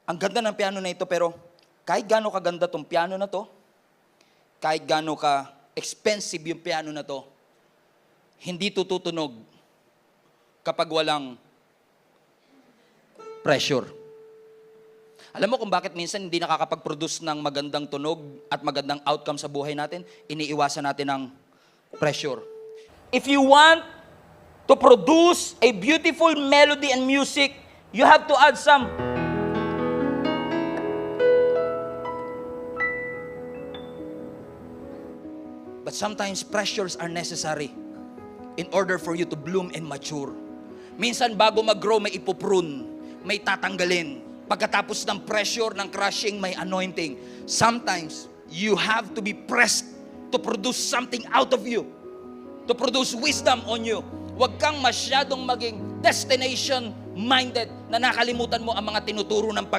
ang ganda ng piano na ito, pero kahit gaano kaganda tong piano na to, kahit gaano ka expensive yung piano na to, hindi tututunog kapag walang pressure. Alam mo kung bakit minsan hindi nakakapag-produce ng magandang tunog at magandang outcome sa buhay natin? Iniiwasan natin ang pressure. If you want to produce a beautiful melody and music, you have to add some. But sometimes pressures are necessary in order for you to bloom and mature. Minsan bago mag-grow, may ipoprune, may tatanggalin. Pagkatapos ng pressure, ng crushing, may anointing. Sometimes, you have to be pressed to produce something out of you. To produce wisdom on you. Huwag kang masyadong maging destination-minded na nakalimutan mo ang mga tinuturo ng